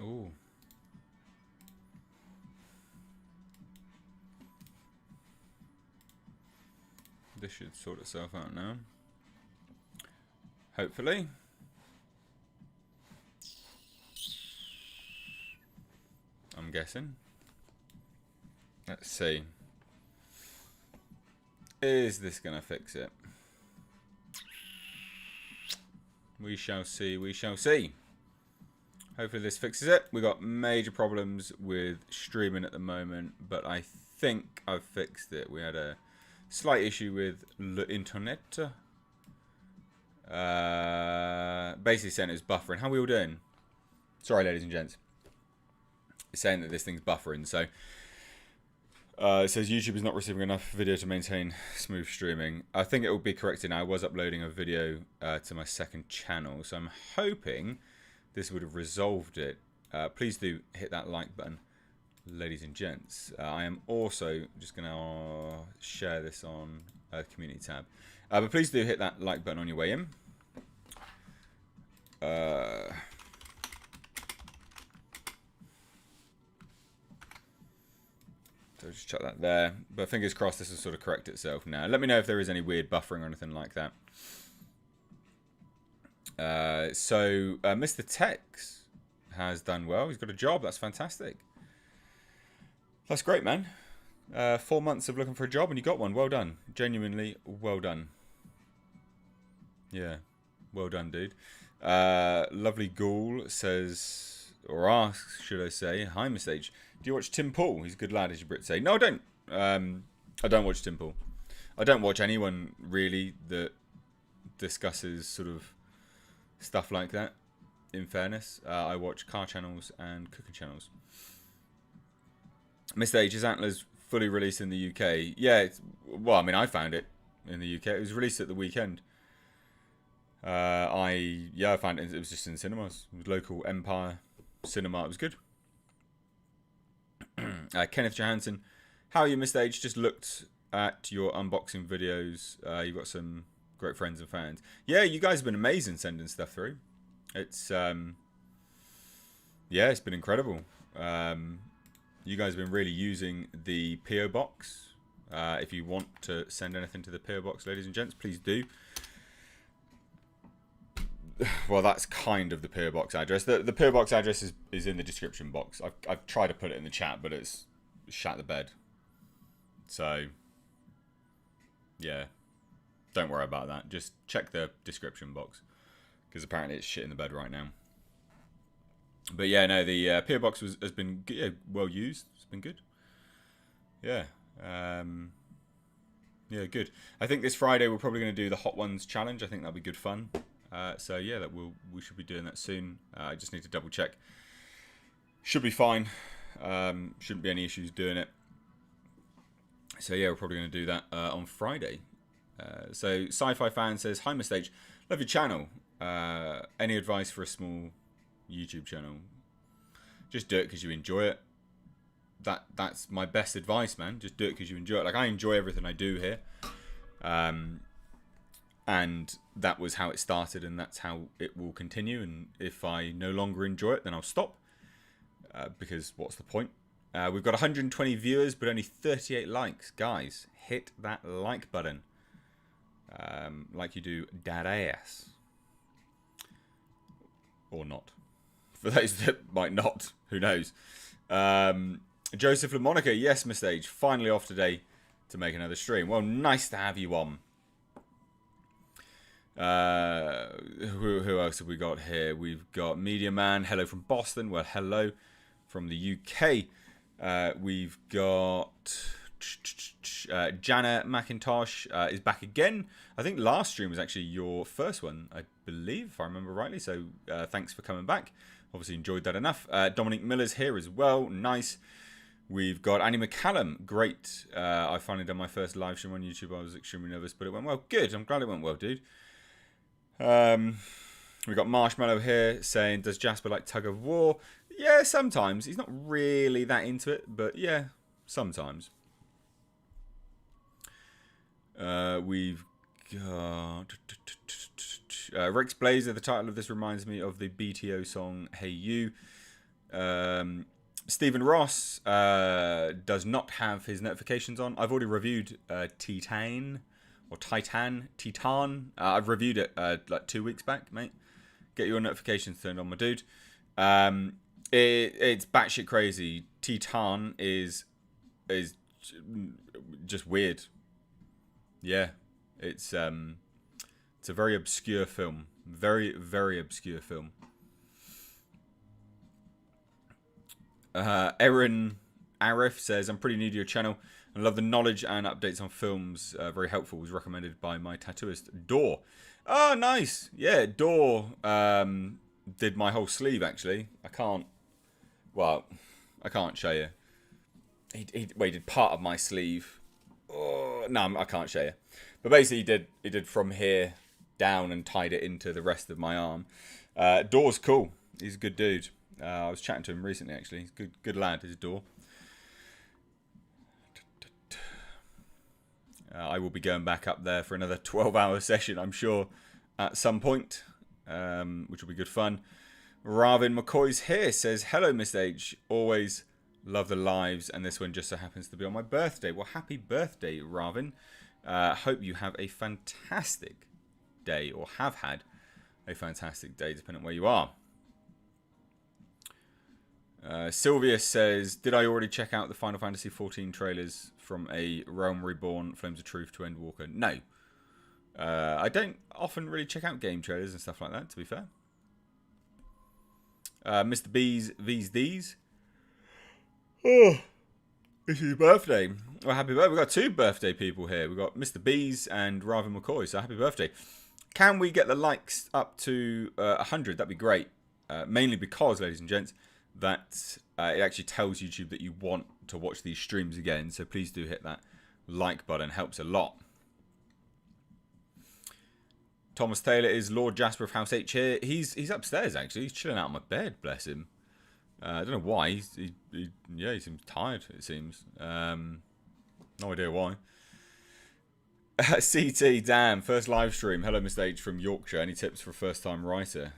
Ooh. This should sort itself out now. Hopefully. I'm guessing. Let's see. Is this going to fix it? We shall see, we shall see. Hopefully this fixes it. We got major problems with streaming at the moment, but I think I've fixed it. We had a slight issue with the internet. Basically saying it was buffering. How are we all doing? Sorry, ladies and gents. It's saying that this thing's buffering, so it says YouTube is not receiving enough video to maintain smooth streaming. I think it will be corrected now. I was uploading a video to my second channel, so I'm hoping this would have resolved it. Please do hit that like button, ladies and gents. I am also just going to share this on the community tab. But please do hit that like button on your way in. So just chuck that there. But fingers crossed this will sort of correct itself now. Let me know if there is any weird buffering or anything like that. Mr. Tex has done well. He's got a job. That's fantastic. That's great, man. 4 months of looking for a job and you got one. Well done. Genuinely well done. Yeah. Well done, dude. Lovely Ghoul says, or asks, should I say, hi, Mr. H. Do you watch Tim Pool? He's a good lad, as you Brits say. No, I don't. I don't watch Tim Pool. I don't watch anyone, really, that discusses sort of stuff like that, in fairness. I watch car channels and cooking channels. Mr. H, is Atlas fully released in the UK? Yeah, well, I mean, I found it in the UK. It was released at the weekend. I found it. It was just in cinemas. It was local Empire cinema. It was good. Kenneth Johansson, how are you, Mr. H? Just looked at your unboxing videos. You've got some great friends and fans. Yeah, you guys have been amazing sending stuff through. It's it's been incredible. You guys have been really using the PO box. If you want to send anything to the PO box, ladies and gents, please do. Well, that's kind of the PO box address. The PO box address is in the description box. I've tried to put it in the chat, but it's shat the bed. So, yeah. Don't worry about that. Just check the description box. Because apparently it's shit in the bed right now. But yeah, no, the PO box has been well used. It's been good. Yeah. Yeah, good. I think this Friday we're probably going to do the Hot Ones challenge. I think that'll be good fun. So yeah, we should be doing that soon. I just need to double check. Should be fine. Shouldn't be any issues doing it. So yeah, we're probably going to do that on Friday. So Sci-Fi fan says, hi Mr. H, love your channel. Any advice for a small YouTube channel? Just do it because you enjoy it. That's my best advice, man. Just do it because you enjoy it. Like, I enjoy everything I do here. And that was how it started, and that's how it will continue. And if I no longer enjoy it, then I'll stop. Because what's the point? We've got 120 viewers, but only 38 likes. Guys, hit that like button. Like you do dad ass. Or not. For those that might not, who knows. Joseph LaMonica, yes, Mr. H, finally off today to make another stream. Well, nice to have you on. Who else have we got here? We've got Media Man, hello from Boston. Well, hello from the UK. We've got Jana McIntosh is back again. I think last stream was actually your first one, I believe, if I remember rightly. So thanks for coming back. Obviously enjoyed that enough. Dominic Miller's here as well. Nice. We've got Annie McCallum. Great. I finally done my first live stream on YouTube. I was extremely nervous, but it went well. Good. I'm glad it went well, dude. We've got Marshmallow here saying, does Jasper like tug of war? Yeah, sometimes. He's not really that into it, but yeah, sometimes. We've got Rex Blazer. The title of this reminds me of the BTO song Hey You. Stephen Ross does not have his notifications on. I've already reviewed Titan. I've reviewed it like 2 weeks back, mate. Get your notifications turned on, my dude. It's batshit crazy. Titan is just weird. Yeah, it's a very obscure film. Very, very obscure film. Erin Arif says, I'm pretty new to your channel and love the knowledge and updates on films. Very helpful. Was recommended by my tattooist, Dor. Oh, nice. Yeah, Dor did my whole sleeve, actually. I can't show you. He did part of my sleeve. Oh, no, I can't show you. But basically, he did from here down and tied it into the rest of my arm. Dor's cool. He's a good dude. I was chatting to him recently, actually. He's a good lad, he's a Dor. I will be going back up there for another 12-hour session, I'm sure, at some point, which will be good fun. Ravin McCoy's here says, hello, Miss H. Always love the lives, and this one just so happens to be on my birthday. Well, happy birthday, Ravin. Hope you have a fantastic day, or have had a fantastic day, depending on where you are. Sylvia says, did I already check out the Final Fantasy XIV trailers from A Realm Reborn, Flames of Truth to Endwalker? No. I don't often really check out game trailers and stuff like that, to be fair. Mr. B's These. Oh, it's his birthday. Well, happy birthday. We've got 2 birthday people here. We've got Mr. B's and Raven McCoy, so happy birthday. Can we get the likes up to 100? That'd be great. Mainly because, ladies and gents, that it actually tells YouTube that you want to watch these streams again. So please do hit that like button. Helps a lot. Thomas Taylor is Lord Jasper of House H here. He's upstairs, actually. He's chilling out on my bed, bless him. I don't know why. He seems tired, it seems. No idea why. CT, damn. First live stream. Hello, Mr. H from Yorkshire. Any tips for a first-time writer?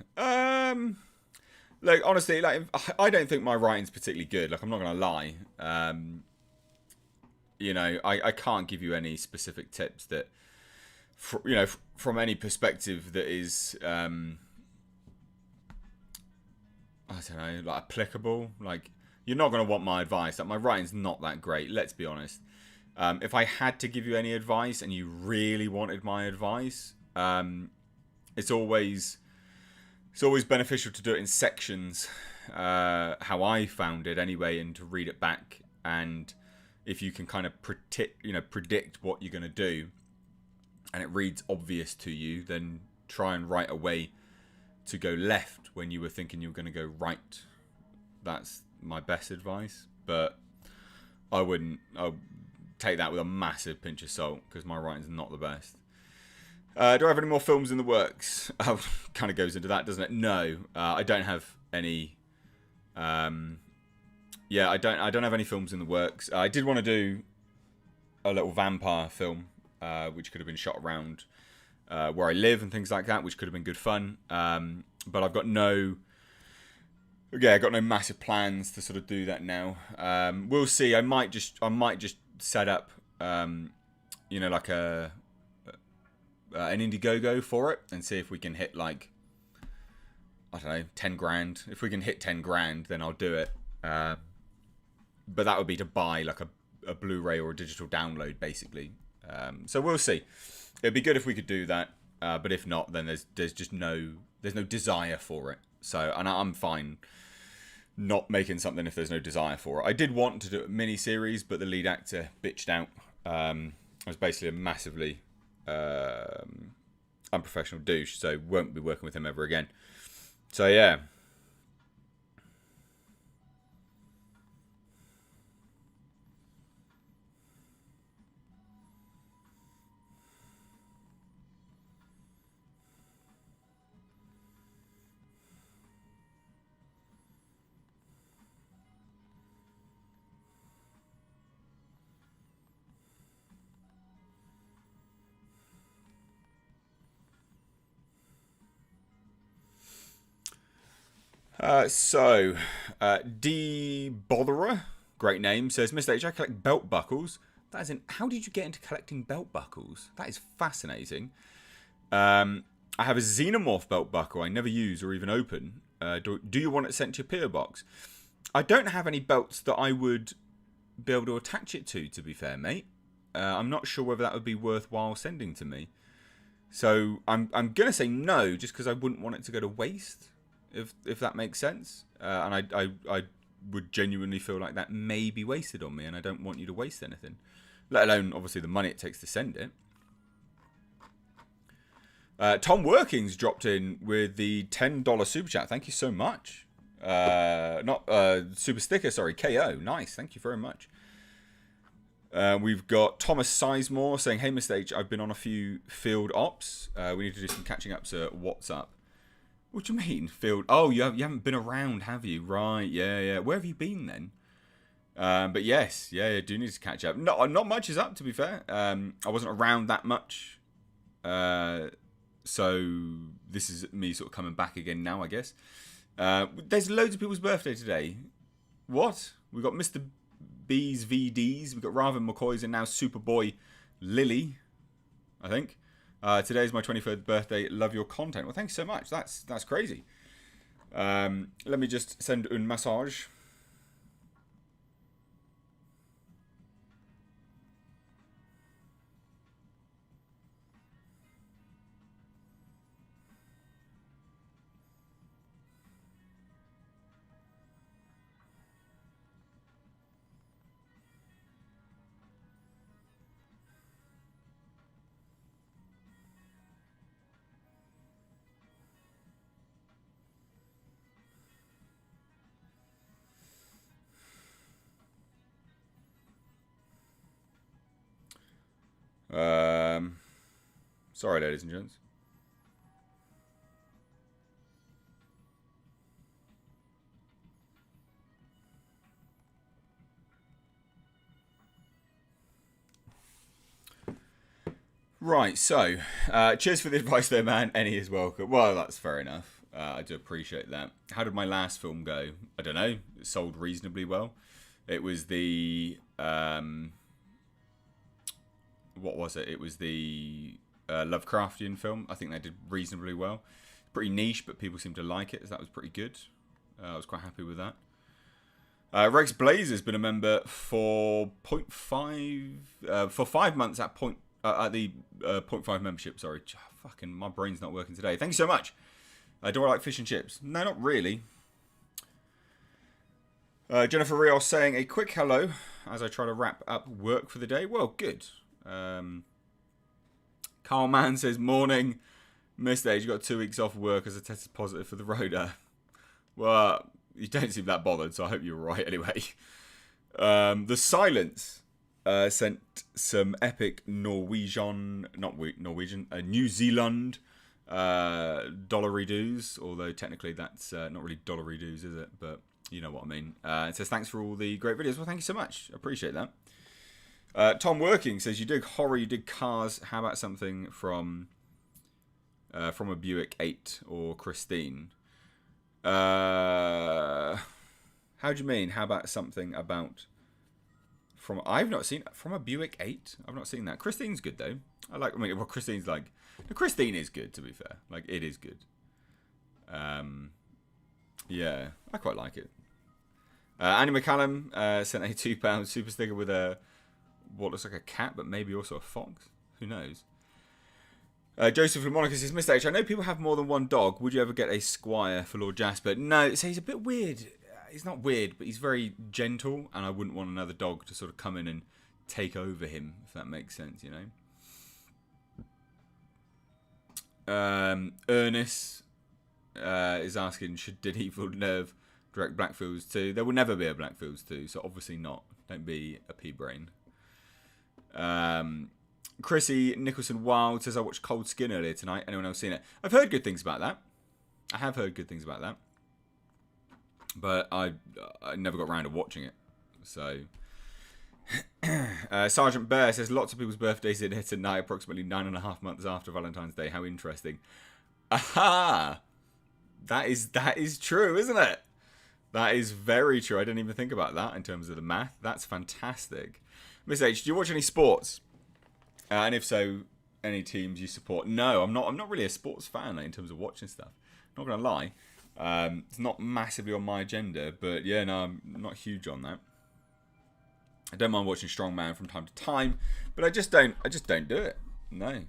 Like, honestly, like, I don't think my writing's particularly good. Like, I'm not going to lie. You know, I can't give you any specific tips that, you know, from any perspective that is, I don't know, like, applicable. Like, you're not going to want my advice. Like, my writing's not that great, let's be honest. If I had to give you any advice and you really wanted my advice, it's always beneficial to do it in sections, how I found it anyway, and to read it back. And if you can kind of predict what you're going to do, and it reads obvious to you, then try and write a way to go left when you were thinking you were going to go right. That's my best advice. But I'll take that with a massive pinch of salt, because my writing's not the best. Do I have any more films in the works? Kind of goes into that, doesn't it? No, I don't have any. Yeah, I don't have any films in the works. I did want to do a little vampire film, which could have been shot around where I live and things like that, which could have been good fun. But I've got no massive plans to sort of do that now. We'll see. I might just set up, you know, like an Indiegogo for it, and see if we can hit, like, I don't know, 10 grand. If we can hit 10 grand, then I'll do it. But that would be to buy like a Blu-ray or a digital download, basically. So we'll see. It'd be good if we could do that. But if not, then there's just no desire for it. So, and I'm fine not making something if there's no desire for it. I did want to do a mini-series, but the lead actor bitched out. I was basically a massively unprofessional douche, so won't be working with him ever again. So yeah. D Botherer, great name, says, Mr. H, I collect belt buckles. That is how did you get into collecting belt buckles? That is fascinating. I have a Xenomorph belt buckle I never use or even open. Do you want it sent to your PO box? I don't have any belts that I would be able to attach it to be fair, mate. I'm not sure whether that would be worthwhile sending to me. So I'm going to say no, just because I wouldn't want it to go to waste, if that makes sense. And I would genuinely feel like that may be wasted on me, and I don't want you to waste anything. Let alone, obviously, the money it takes to send it. Tom Workings dropped in with the $10 super chat. Thank you so much. Not super sticker, sorry. KO. Nice. Thank you very much. We've got Thomas Sizemore saying, hey, Mr. H, I've been on a few field ops. We need to do some catching up, so what's up? What do you mean, field? Oh, you haven't been around, have you? Right, yeah. Where have you been then? But yes, yeah, do need to catch up. Not much is up, to be fair. I wasn't around that much. So this is me sort of coming back again now, I guess. There's loads of people's birthday today. What? We've got Mr. B's VDs. We've got Raven McCoy's and now Superboy Lily, I think. Today's my 23rd birthday. Love your content. Well, thanks so much. That's crazy. Let me just send un message. Sorry, ladies and gents. Right, so, cheers for the advice there, man. Any is welcome. Well, that's fair enough. I do appreciate that. How did my last film go? I don't know. It sold reasonably well. It was the... what was it? It was the Lovecraftian film. I think they did reasonably well. Pretty niche, but people seem to like it, so that was pretty good. I was quite happy with that. Rex Blazer's been a member for 0.5... for 5 months at the 0.5 membership. Sorry. Fucking, my brain's not working today. Thank you so much. Do I like fish and chips? No, not really. Jennifer Rios saying a quick hello as I try to wrap up work for the day. Well, good. Carl Mann says, morning. Missed age, you got 2 weeks off work as I tested positive for the Rotor. Well, you don't seem that bothered, so I hope you're right anyway. The Silence sent some epic Norwegian, New Zealand dollary dues, although technically that's not really dollary dues, is it? But you know what I mean. It says, thanks for all the great videos. Well, thank you so much. I appreciate that. Tom Working says, you dig horror, you dig cars. How about something from a Buick 8 or Christine? How do you mean? How about something about from? I've not seen from a Buick 8. I've not seen that. Christine's good though. Well, Christine's like the Christine is good, to be fair. Like it is good. Yeah, I quite like it. Annie McCallum sent a £2 super sticker with a what looks like a cat, but maybe also a fox. Who knows? Joseph Lamonica says, Mr. H, I know people have more than one dog. Would you ever get a Squire for Lord Jasper? No, so he's a bit weird. He's not weird, but he's very gentle, and I wouldn't want another dog to sort of come in and take over him, if that makes sense, you know? Ernest is asking, did Evil Nerve direct Blackfields 2? There will never be a Blackfields 2, so obviously not. Don't be a pea-brain. Chrissy Nicholson Wild says, I watched Cold Skin earlier tonight. Anyone else seen it? I've heard good things about that. I have heard good things about that. But I never got around to watching it. So, Sergeant Bear says, lots of people's birthdays in here tonight, approximately 9.5 months after Valentine's Day. How interesting. Aha! That is true, isn't it? That is very true. I didn't even think about that in terms of the math. That's fantastic. Miss H, do you watch any sports? And if so, any teams you support? No, I'm not. I'm not really a sports fan in terms of watching stuff. Not gonna lie, it's not massively on my agenda. But yeah, no, I'm not huge on that. I don't mind watching strongman from time to time, but I just don't do it. No.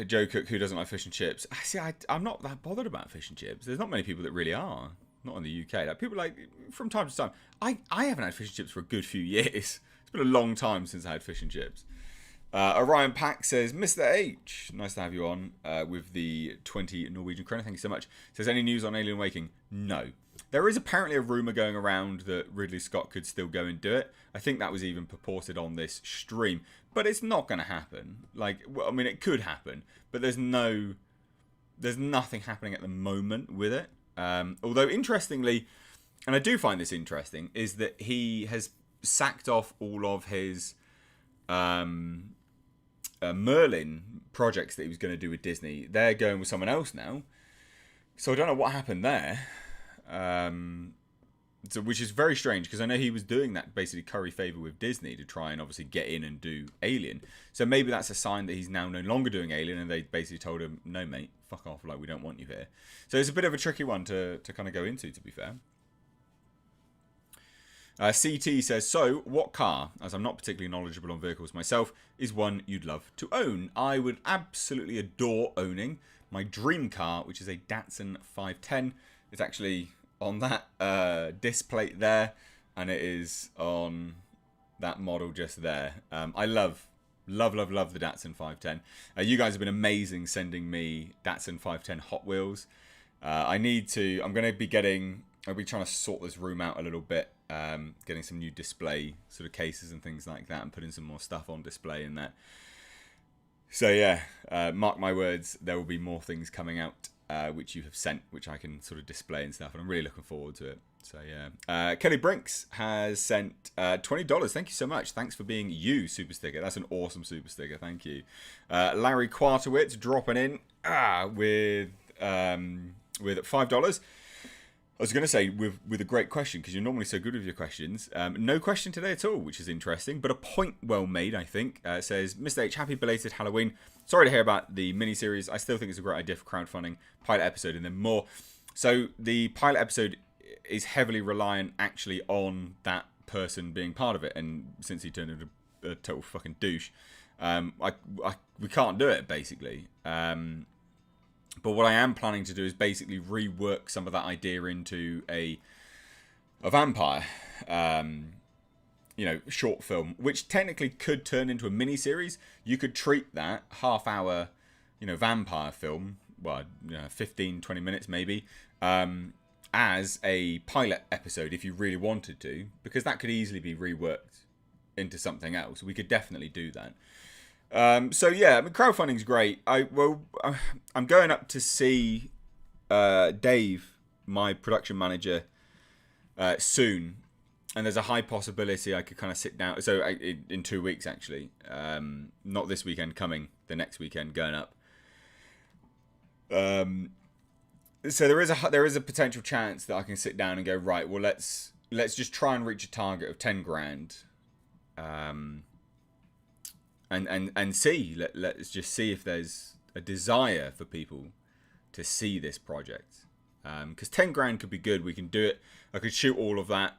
Joe Cook, who doesn't like fish and chips? See, I'm not that bothered about fish and chips. There's not many people that really are. Not in the UK. Like, people like from time to time. I haven't had fish and chips for a good few years. It's been a long time since I had fish and chips. Orion Pack says, Mr. H, nice to have you on with the 20 Norwegian krona. Thank you so much. Says, any news on Alien Waking? No. There is apparently a rumour going around that Ridley Scott could still go and do it. I think that was even purported on this stream. But it's not going to happen. Like, well, I mean, it could happen. But there's nothing happening at the moment with it. Although, interestingly, and I do find this interesting, is that he has sacked off all of his Merlin projects that he was going to do with Disney. They're going with someone else now. So I don't know what happened there. Which is very strange, because I know he was doing that, basically curry favour with Disney to try and obviously get in and do Alien. So maybe that's a sign that he's now no longer doing Alien, and they basically told him, no mate, fuck off, like, we don't want you here. So it's a bit of a tricky one to kind of go into, to be fair. CT says, so what car, as I'm not particularly knowledgeable on vehicles myself, is one you'd love to own? I would absolutely adore owning my dream car, which is a Datsun 510. It's actually on that disc plate there, and it is on that model just there. I love the Datsun 510. You guys have been amazing sending me Datsun 510 Hot Wheels. I'll be trying to sort this room out a little bit, getting some new display sort of cases and things like that, and putting some more stuff on display in that. So yeah, mark my words, there will be more things coming out which you have sent, which I can sort of display and stuff, and I'm really looking forward to it. So yeah, Kelly Brinks has sent $20. Thank you so much. Thanks for being you, super sticker. That's an awesome super sticker. Thank you. Larry Quarterwitz dropping in with $5. I was going to say with a great question, because you're normally so good with your questions. No question today at all, which is interesting, but a point well made, I think. It says, Mr. H, happy belated Halloween. Sorry to hear about the miniseries. I still think it's a great idea for crowdfunding, pilot episode, and then more. So the pilot episode is heavily reliant actually on that person being part of it, and since he turned into a total fucking douche, we can't do it, basically. But what I am planning to do is basically rework some of that idea into a vampire, short film, which technically could turn into a mini-series. You could treat that half-hour, vampire film, 15, 20 minutes maybe, as a pilot episode if you really wanted to, because that could easily be reworked into something else. We could definitely do that. So yeah, I mean, crowdfunding's great. I'm going up to see Dave, my production manager, soon, and there's a high possibility I could kind of sit down. So in 2 weeks, actually, not this weekend coming, the next weekend going up. So there is a potential chance that I can sit down and go, right, well, let's just try and reach a target of 10 grand. And see, let's just see if there's a desire for people to see this project. Because 10 grand could be good. We can do it. I could shoot all of that.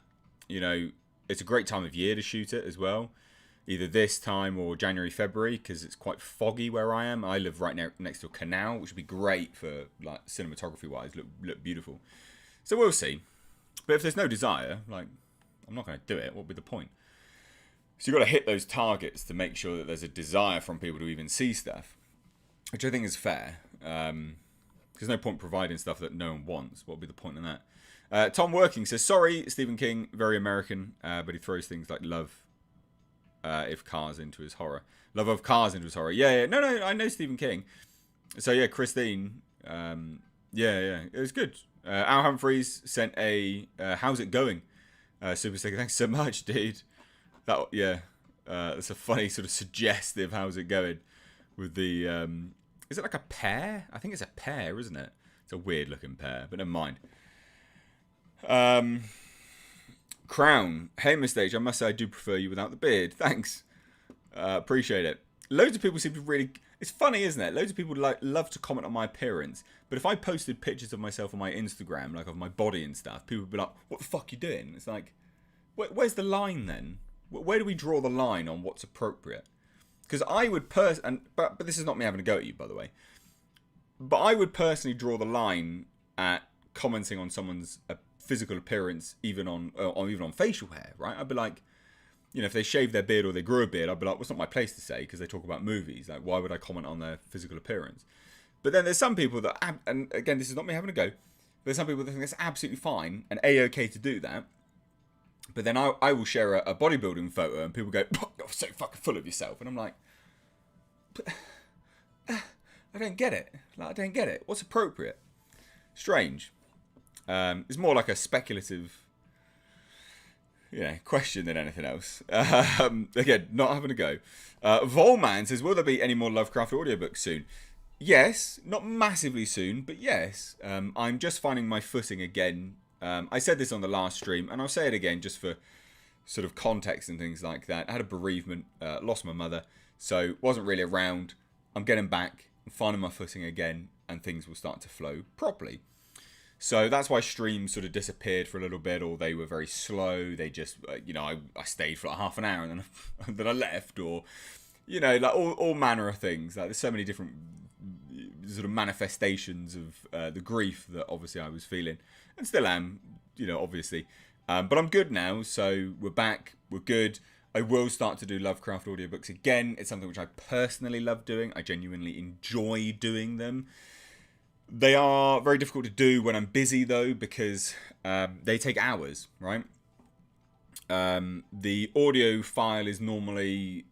It's a great time of year to shoot it as well. Either this time or January, February, because it's quite foggy where I am. I live right next to a canal, which would be great for like cinematography-wise. Look beautiful. So we'll see. But if there's no desire, like, I'm not going to do it. What would be the point? So you've got to hit those targets to make sure that there's a desire from people to even see stuff, which I think is fair. There's no point providing stuff that no one wants. What would be the point in that? Tom Working says, sorry, Stephen King, very American, but he throws things like love of cars into his horror. Love of cars into his horror. Yeah. No, I know Stephen King. So yeah, Christine, it was good. Al Humphreys sent a how's it going? Super sticker. Thanks so much, dude. That's a funny sort of suggestive how's it going. with the is it like a pear? I think it's a pear, isn't it? It's a weird looking pear, but never mind. Crown, hey Mr. H, I must say I do prefer you without the beard. Thanks, appreciate it. Loads of people seem to really. It's funny, isn't it? Loads of people love to comment on my appearance, but if I posted pictures of myself on my Instagram, like of my body and stuff, people would be like, "What the fuck you doing?" It's like, where's the line then? Where do we draw the line on what's appropriate? Because I would but this is not me having a go at you, by the way. But I would personally draw the line at commenting on someone's physical appearance, even on facial hair, right? I'd be like, you know, if they shave their beard or they grew a beard, I'd be like, well, it's not my place to say because they talk about movies. Like, why would I comment on their physical appearance? But then there's some people that, and again, this is not me having a go, but there's some people that think that's absolutely fine and A-okay to do that. But then I will share a bodybuilding photo and people go, oh, you're so fucking full of yourself. And I'm like, I don't get it. Like, I don't get it. What's appropriate? Strange. It's more like a speculative, question than anything else. Again, not having a go. Volman says, will there be any more Lovecraft audiobooks soon? Yes, not massively soon, but yes. I'm just finding my footing again. I said this on the last stream, and I'll say it again just for sort of context and things like that. I had a bereavement, lost my mother, so wasn't really around. I'm getting back, I'm finding my footing again, and things will start to flow properly. So that's why streams sort of disappeared for a little bit, or they were very slow. They just, I stayed for like half an hour and then I left, or, like all manner of things. Like there's so many different sort of manifestations of the grief that obviously I was feeling, and still am, obviously. But I'm good now, so we're back, we're good. I will start to do Lovecraft audiobooks again. It's something which I personally love doing. I genuinely enjoy doing them. They are very difficult to do when I'm busy, though, because they take hours, right? The audio file is normally,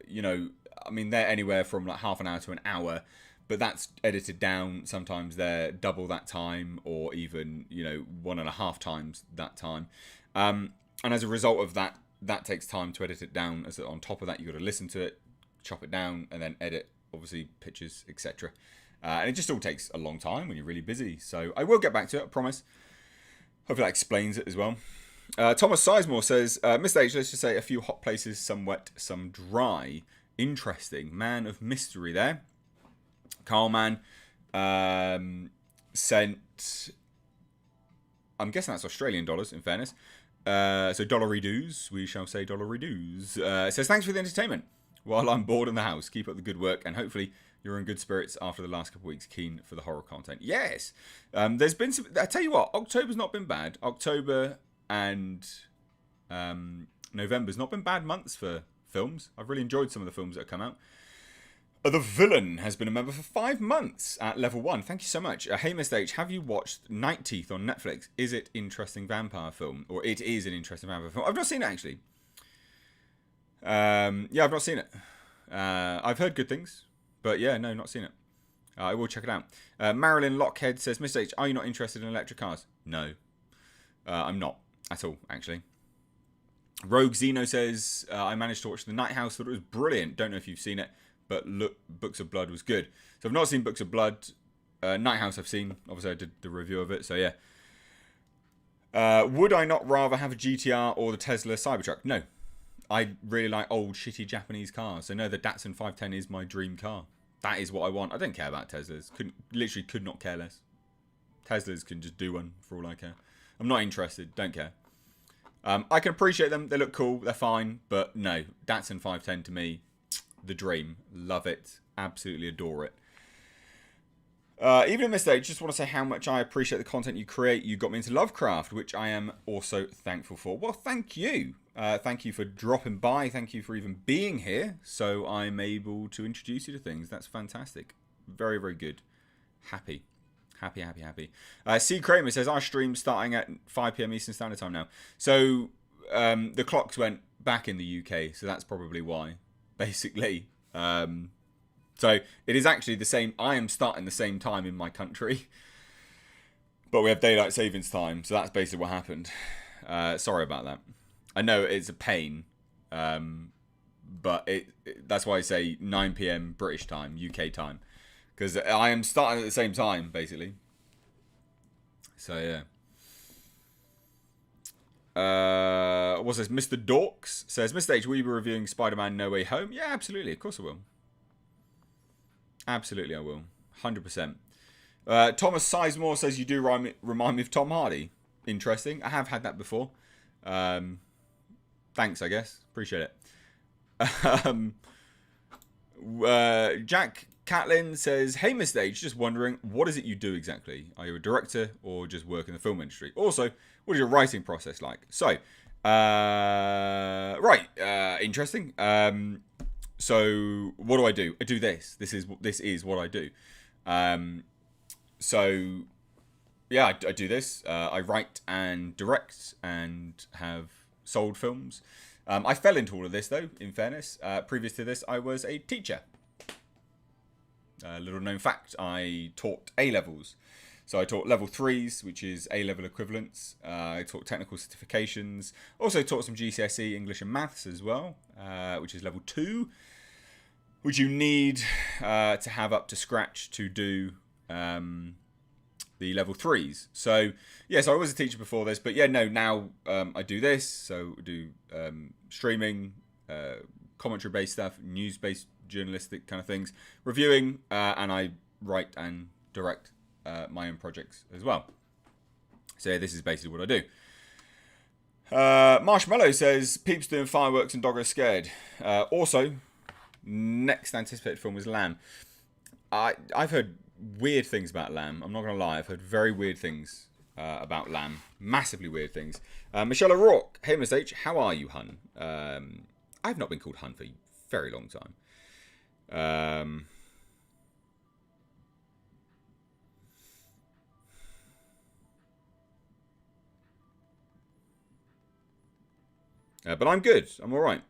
they're anywhere from like half an hour to an hour, but that's edited down. Sometimes they're double that time, or even, 1.5 times that time. And as a result of that, that takes time to edit it down. As on top of that, you've got to listen to it, chop it down, and then edit, obviously, pictures, etc. And it just all takes a long time when you're really busy. So I will get back to it, I promise. Hopefully that explains it as well. Thomas Sizemore says, Mr. H, let's just say a few hot places, some wet, some dry. Interesting. Man of mystery there. Carlman sent, I'm guessing that's Australian dollars, in fairness. So dollary-doos, we shall say dollary-doos. Says, thanks for the entertainment. While I'm bored in the house, keep up the good work, and hopefully you're in good spirits after the last couple of weeks, keen for the horror content. Yes! There's been some, I tell you what, October's not been bad. October and November's not been bad months for films. I've really enjoyed some of the films that have come out. The Villain has been a member for 5 months at level 1. Thank you so much. Hey, Mr. H, have you watched Night Teeth on Netflix? Is it interesting vampire film? Or it is an interesting vampire film. I've not seen it, actually. Yeah, I've not seen it. I've heard good things. But yeah, no, not seen it. I will check it out. Marilyn Lockhead says, Mr. H, are you not interested in electric cars? No. I'm not at all, actually. Rogue Zeno says, I managed to watch The Night House. Thought it was brilliant. Don't know if you've seen it. But look, Books of Blood was good. So I've not seen Books of Blood. Night House I've seen. Obviously I did the review of it. So yeah. Would I not rather have a GTR or the Tesla Cybertruck? No. I really like old shitty Japanese cars. So no, the Datsun 510 is my dream car. That is what I want. I don't care about Teslas. Literally could not care less. Teslas can just do one for all I care. I'm not interested. Don't care. I can appreciate them. They look cool. They're fine. But no, Datsun 510 to me, the dream. Love it. Absolutely adore it. Even in this stage, just want to say how much I appreciate the content you create. You got me into Lovecraft, which I am also thankful for. Well, thank you. Thank you for dropping by. Thank you for even being here, so I'm able to introduce you to things. That's fantastic. Very, very good. Happy. Happy, happy, happy. C. Kramer says, our stream's starting at 5 p.m. Eastern Standard Time now. So the clocks went back in the UK, so that's probably why, basically. So it is actually the same. I am starting the same time in my country, but we have daylight savings time, so that's basically what happened. Sorry about that. I know it's a pain, but that's why I say 9 p.m. British time, UK time, because I am starting at the same time basically. So yeah. What's this? Mr. Dorks says, Mr. H, will you be reviewing Spider-Man No Way Home? Yeah, absolutely. Of course I will. Absolutely I will. 100%. Thomas Sizemore says, you do remind me of Tom Hardy. Interesting. I have had that before. Thanks, I guess. Appreciate it. Jack Catlin says, hey, Mr. H, just wondering, what is it you do exactly? Are you a director or just work in the film industry? Also, what is your writing process like? So, interesting. So, what do I do? I do this. This is what I do. So, yeah, I do this. I write and direct and have sold films. I fell into all of this, though, in fairness. Previous to this, I was a teacher. Little known fact, I taught A-levels. So I taught level 3s, which is A-level equivalents. I taught technical certifications. Also taught some GCSE English and Maths as well, which is level 2, which you need to have up to scratch to do the level 3s. So, yes, I was a teacher before this, but yeah, no, now I do this. So I do streaming, commentary-based stuff, news-based journalistic kind of things, reviewing, and I write and direct my own projects as well. So yeah, this is basically what I do. Marshmallow says, Peeps doing fireworks and Doggo scared. Also, next anticipated film is Lamb. I've heard weird things about Lamb. I'm not going to lie. I've heard very weird things about Lamb. Massively weird things. Michelle O'Rourke. Hey, Miss H. How are you, hun? I've not been called hun for a very long time. But I'm good. I'm all right.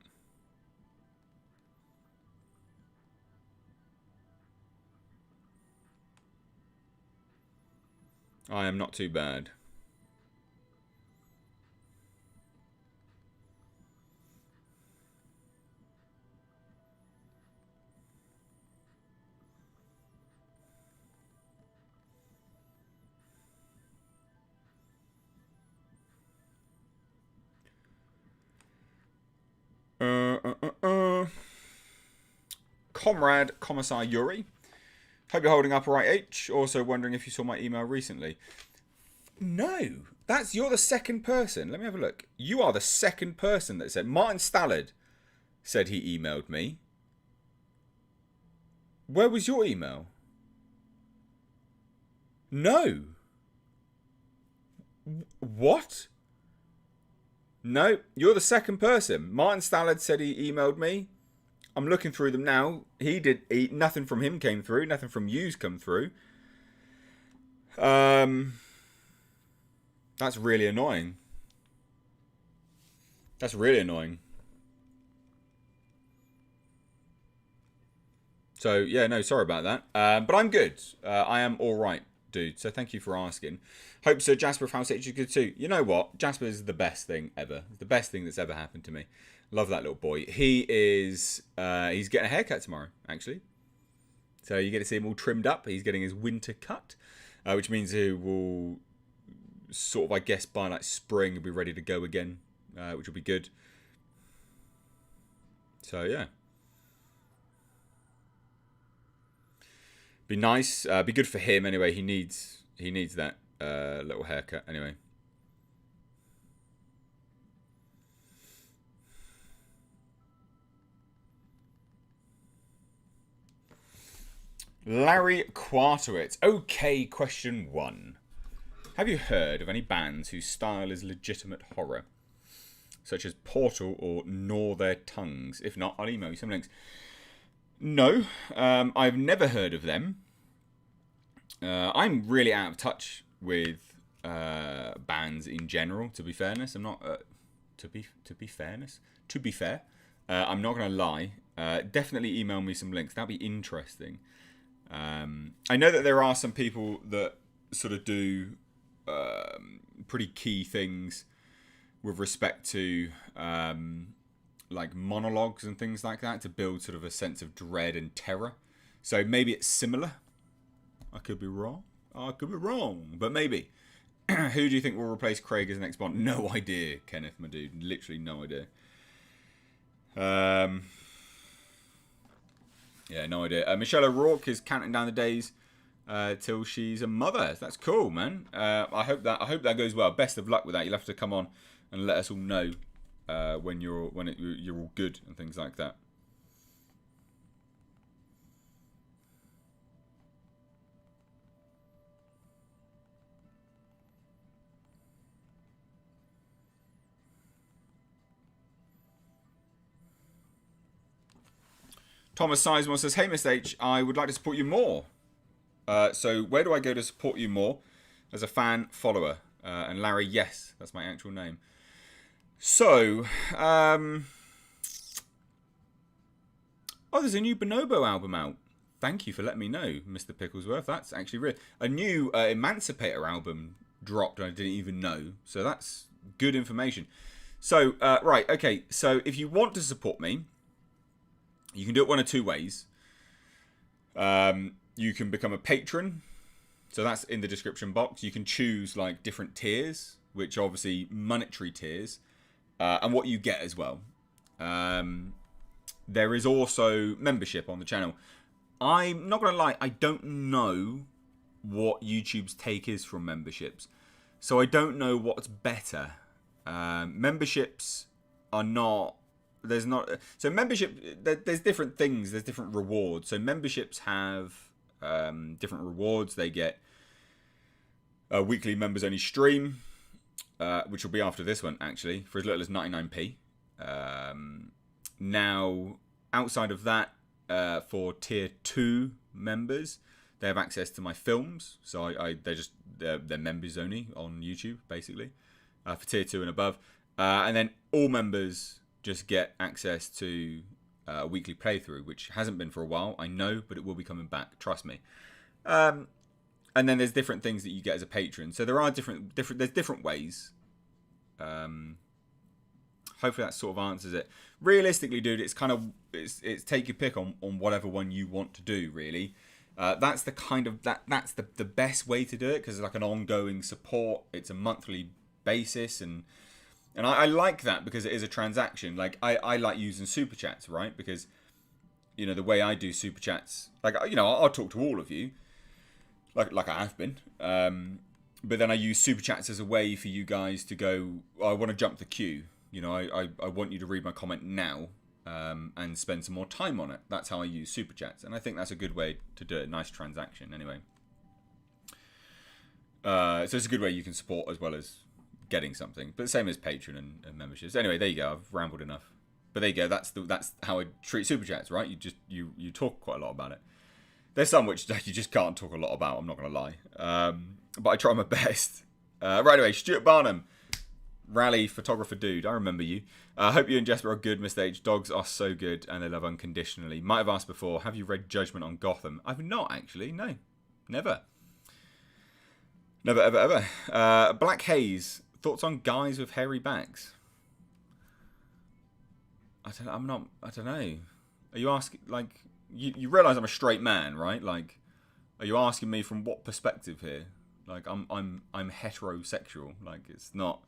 I am not too bad. Comrade Commissar Yuri. Hope you're holding up all right, H. Also wondering if you saw my email recently. No. You're the second person. Let me have a look. You are the second person that said. Martin Stallard said he emailed me. Where was your email? No. What? No, you're the second person. Martin Stallard said he emailed me. I'm looking through them now. Nothing from him came through. Nothing from you's come through. That's really annoying. That's really annoying. So, yeah, no, sorry about that. But I'm good. I am all right, dude. So thank you for asking. Hope Sir Jasper of House H is good too. You know what? Jasper is the best thing ever. The best thing that's ever happened to me. Love that little boy. He is, he's getting a haircut tomorrow, actually. So you get to see him all trimmed up. He's getting his winter cut, which means he will sort of, I guess, by like spring, he'll be ready to go again, which will be good. So, yeah. Be nice. Be good for him anyway. He needs that little haircut anyway. Larry Quartowitz. Okay, question 1. Have you heard of any bands whose style is legitimate horror, such as Portal or Gnaw Their Tongues? If not, I'll email you some links. No, I've never heard of them. I'm really out of touch with bands in general. To be fairness, I'm not. To be fair, I'm not going to lie. Definitely email me some links. That'd be interesting. I know that there are some people that sort of do pretty key things with respect to like monologues and things like that to build sort of a sense of dread and terror. So maybe it's similar. I could be wrong. But maybe. Who do you think will replace Craig as the next Bond? No idea, Kenneth, my dude. Literally no idea. Yeah, no idea. Michelle O'Rourke is counting down the days till she's a mother. That's cool, man. I hope that goes well. Best of luck with that. You'll have to come on and let us all know when you're all good and things like that. Thomas Sizemore says, "Hey, Mr. H, I would like to support you more. So where do I go to support you more as a fan follower?" And Larry, yes, that's my actual name. So, there's a new Bonobo album out. Thank you for letting me know, Mr. Picklesworth. That's actually real. A new Emancipator album dropped and I didn't even know. So that's good information. So, right, okay. So if you want to support me, you can do it one of two ways. You can become a patron. So that's in the description box. You can choose like different tiers, which are obviously monetary tiers, and what you get as well. There is also membership on the channel. I'm not going to lie, I don't know what YouTube's take is from memberships. So I don't know what's better. Memberships are not... There's not... So membership... There's different things. There's different rewards. So memberships have different rewards. They get a weekly members only stream, which will be after this one, actually, for as little as 99p. Now, outside of that, for tier 2 members, they have access to my films. So they're members only on YouTube, basically, for tier 2 and above. And then all members just get access to a weekly playthrough, which hasn't been for a while, I know, but it will be coming back, trust me. And then there's different things that you get as a patron. So there are there's different ways. Hopefully that sort of answers it. Realistically, dude, it's kind of it's take your pick on whatever one you want to do, really. That's the kind of that's the best way to do it, because it's like an ongoing support. It's a monthly basis, and I like that because it is a transaction. Like I like using super chats, right? Because the way I do super chats, like I'll talk to all of you, like I have been. But then I use super chats as a way for you guys to go, I want to jump the queue. I want you to read my comment now and spend some more time on it. That's how I use super chats. And I think that's a good way to do it. Nice transaction, anyway. So it's a good way you can support as well as getting something. But the same as Patreon and memberships. Anyway, there you go. I've rambled enough. But there you go. That's how I treat super chats, right? You talk quite a lot about it. There's some which you just can't talk a lot about, I'm not going to lie. But I try my best. Right away, Stuart Barnum. Rally photographer dude, I remember you. I hope you and Jesper are good, Mr. H. Dogs are so good and they love unconditionally. Might have asked before, have you read Judgment on Gotham? I've not, actually. No. Never. Never, ever, ever. Black Haze. Thoughts on guys with hairy backs? I don't know. Are you asking, like... You realise I'm a straight man, right? Like, are you asking me from what perspective here? Like, I'm heterosexual. Like, it's not...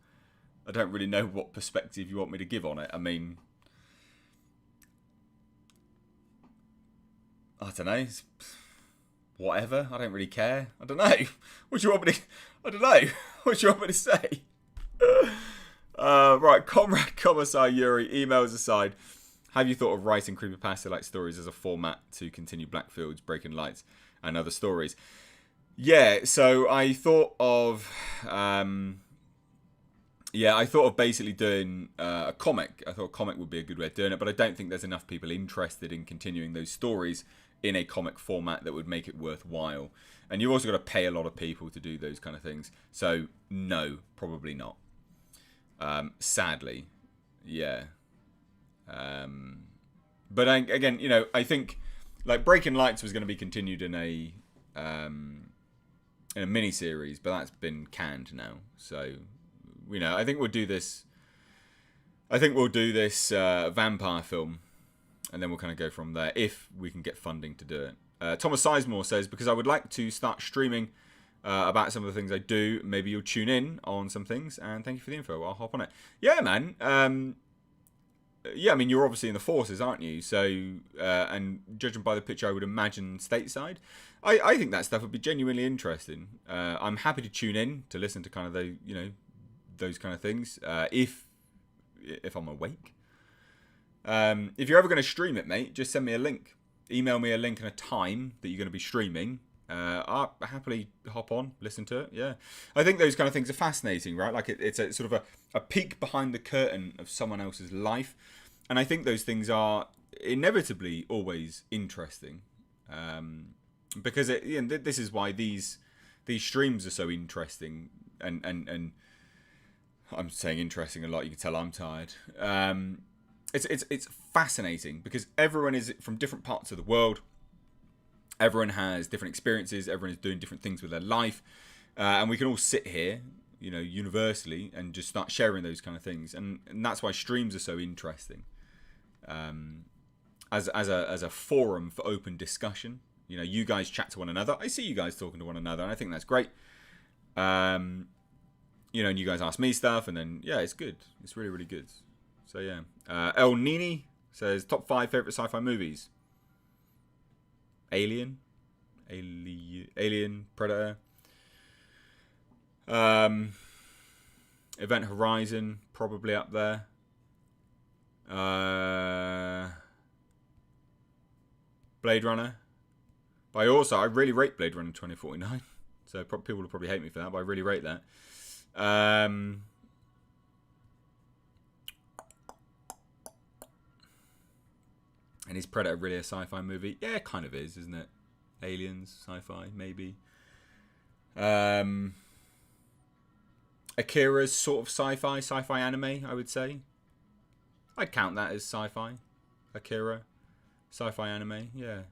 I don't really know what perspective you want me to give on it. I mean, I don't know. Whatever. I don't really care. I don't know. What do you want me to... I don't know. What do you want me to say? Right, Comrade Commissar Yuri, emails aside, have you thought of writing creepypasta-like stories as a format to continue Blackfield's Breaking Lights and other stories? Yeah, so I thought of... I thought of basically doing a comic. I thought a comic would be a good way of doing it, but I don't think there's enough people interested in continuing those stories in a comic format that would make it worthwhile. And you've also got to pay a lot of people to do those kind of things. So, no, probably not. Sadly. Yeah. But again, I think like Breaking Lights was going to be continued in a mini-series, but that's been canned now. So... I think we'll do this. I think we'll do this vampire film, and then we'll kind of go from there if we can get funding to do it. Thomas Sizemore says, because I would like to start streaming about some of the things I do. Maybe you'll tune in on some things, and thank you for the info. I'll hop on it. Yeah, man. Yeah, I mean, you're obviously in the forces, aren't you? So, and judging by the picture, I would imagine stateside. I think that stuff would be genuinely interesting. I'm happy to tune in to listen to kind of the, those kind of things if I'm awake. If you're ever going to stream it, mate, just send me a link. Email me a link and a time that you're going to be streaming. I'll happily hop on, listen to it. Yeah, I think those kind of things are fascinating, right? Like it's a sort of a peek behind the curtain of someone else's life, and I think those things are inevitably always interesting, because this is why these streams are so interesting, and I'm saying interesting a lot. You can tell I'm tired. It's fascinating because everyone is from different parts of the world. Everyone has different experiences. Everyone is doing different things with their life. And we can all sit here, universally and just start sharing those kind of things. And that's why streams are so interesting. As a forum for open discussion. You guys chat to one another. I see you guys talking to one another, and I think that's great. And you guys ask me stuff, and then, yeah, it's good. It's really, really good. So, yeah. El Nini says, top 5 favourite sci-fi movies. Alien, Predator, Event Horizon, probably up there. Blade Runner. But I really rate Blade Runner 2049. So people will probably hate me for that, but I really rate that. And is Predator really a sci-fi movie? Yeah, it kind of is, isn't it? Aliens, sci-fi, maybe. Akira's sort of sci-fi anime, I would say. I'd count that as sci-fi. Akira, sci-fi anime, yeah.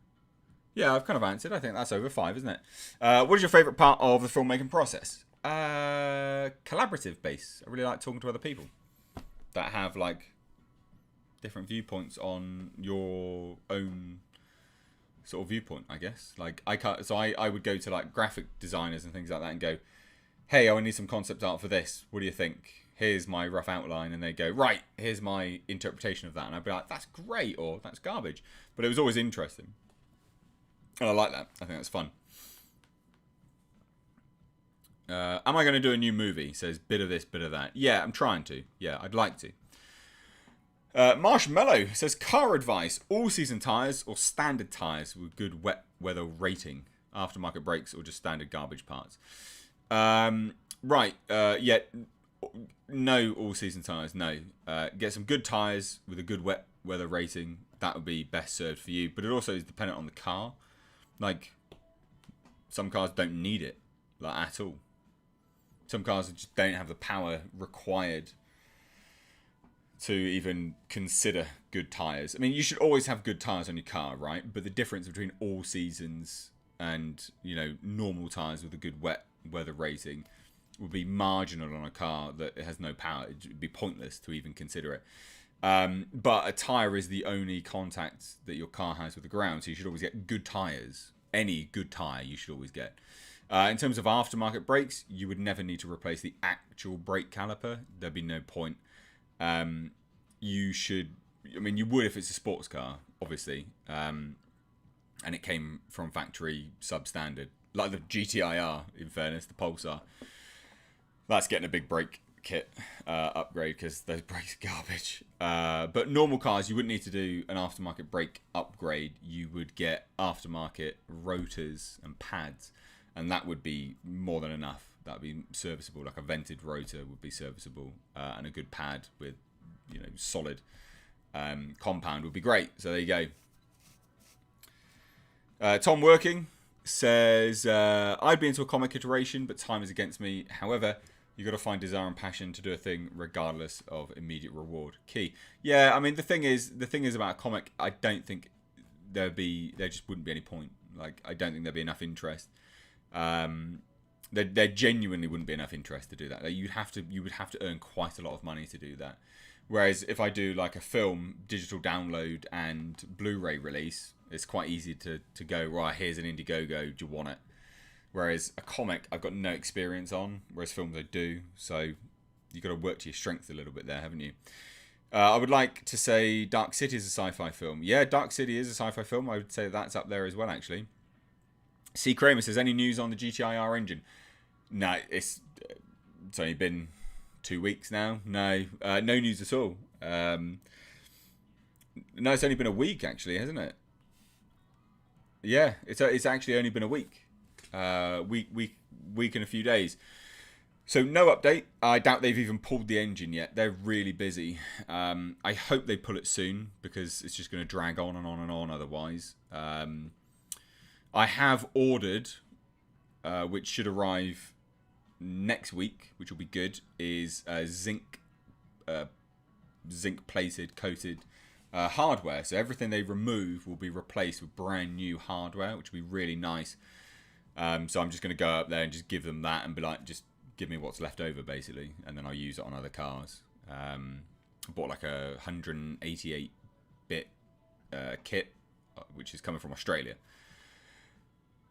Yeah, I've kind of answered. I think that's over 5, isn't it? What is your favourite part of the filmmaking process? Collaborative base. I really like talking to other people that have, different viewpoints on your own sort of viewpoint, I guess. I would go to graphic designers and things like that and go, hey, I need some concept art for this. What do you think? Here's my rough outline. And they go, right, here's my interpretation of that. And I'd be like, that's great, or that's garbage. But it was always interesting. And I like that. I think that's fun. Am I going to do a new movie? Says, bit of this, bit of that. Yeah, I'm trying to. Yeah, I'd like to. Marshmallow says, car advice, all-season tyres or standard tyres with good wet weather rating, aftermarket brakes or just standard garbage parts. Right, yeah, no all-season tyres, no. Get some good tyres with a good wet weather rating, that would be best served for you, but it also is dependent on the car. Some cars don't need it, at all. Some cars just don't have the power required to even consider good tyres. I mean, you should always have good tyres on your car, right? But the difference between all seasons and, normal tyres with a good wet weather rating would be marginal on a car that has no power. It would be pointless to even consider it. But a tyre is the only contact that your car has with the ground, so you should always get good tyres. Any good tyre you should always get. In terms of aftermarket brakes, you would never need to replace the actual brake caliper. There'd be no point. You would if it's a sports car, obviously, and it came from factory substandard, like the GTIR, in fairness, the Pulsar. That's getting a big brake kit upgrade because those brakes are garbage. But normal cars, you wouldn't need to do an aftermarket brake upgrade. You would get aftermarket rotors and pads, and that would be more than enough. That would be serviceable. Like a vented rotor would be serviceable, and a good pad with, solid compound would be great. So there you go. Tom Working says, I'd be into a comic iteration, but time is against me. However, you got to find desire and passion to do a thing regardless of immediate reward. Key. Yeah, I mean, the thing is about a comic, I don't think there just wouldn't be any point. I don't think there'd be enough interest. There genuinely wouldn't be enough interest to do that. You would have to earn quite a lot of money to do that. Whereas if I do like a film, digital download and Blu-ray release, it's quite easy to go, right, here's an Indiegogo, do you want it? Whereas a comic, I've got no experience on, whereas films I do. So you've got to work to your strengths a little bit there, haven't you? I would like to say Dark City is a sci-fi film. Yeah, Dark City is a sci-fi film. I would say that's up there as well, actually. C. Kramer says, any news on the GTIR engine? No, it's only been 2 weeks now. No, no news at all. No, it's only been a week, actually, hasn't it? Yeah, it's actually only been a week. Week and a few days. So no update. I doubt they've even pulled the engine yet. They're really busy. I hope they pull it soon because it's just going to drag on and on and on otherwise. I have ordered, which should arrive next week, which will be good, is zinc plated, coated hardware. So everything they remove will be replaced with brand new hardware, which will be really nice. So I'm just going to go up there and just give them that and be like, just give me what's left over, basically. And then I'll use it on other cars. I bought like a 188-bit kit, which is coming from Australia.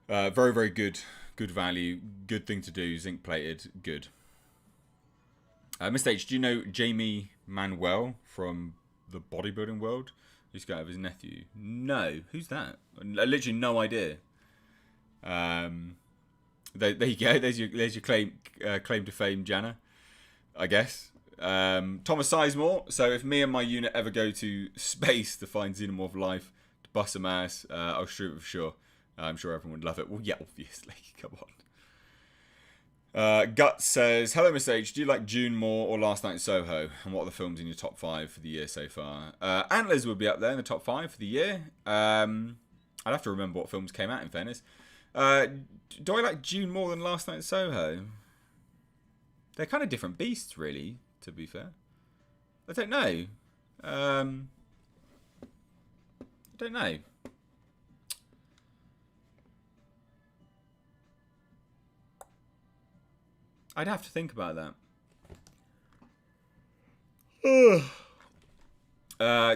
Very, very good value. Good thing to do. Zinc plated. Good. Mr. H, do you know Jamie Manuel from the bodybuilding world? He's got his nephew. No. Who's that? Literally no idea. There you go. There's your claim to fame, Jana. I guess. Thomas Sizemore. So if me and my unit ever go to space to find Xenomorph life, to bust some ass, I'll shoot it for sure. I'm sure everyone would love it. Well, yeah, obviously. Come on. Guts says, hello, Mr. H. Do you like June more or Last Night in Soho? And what are the films in your top 5 for the year so far? Antlers would be up there in the top 5 for the year. I'd have to remember what films came out, in fairness. Do I like June more than Last Night in Soho? They're kind of different beasts, really, to be fair. I don't know. I don't know. I'd have to think about that.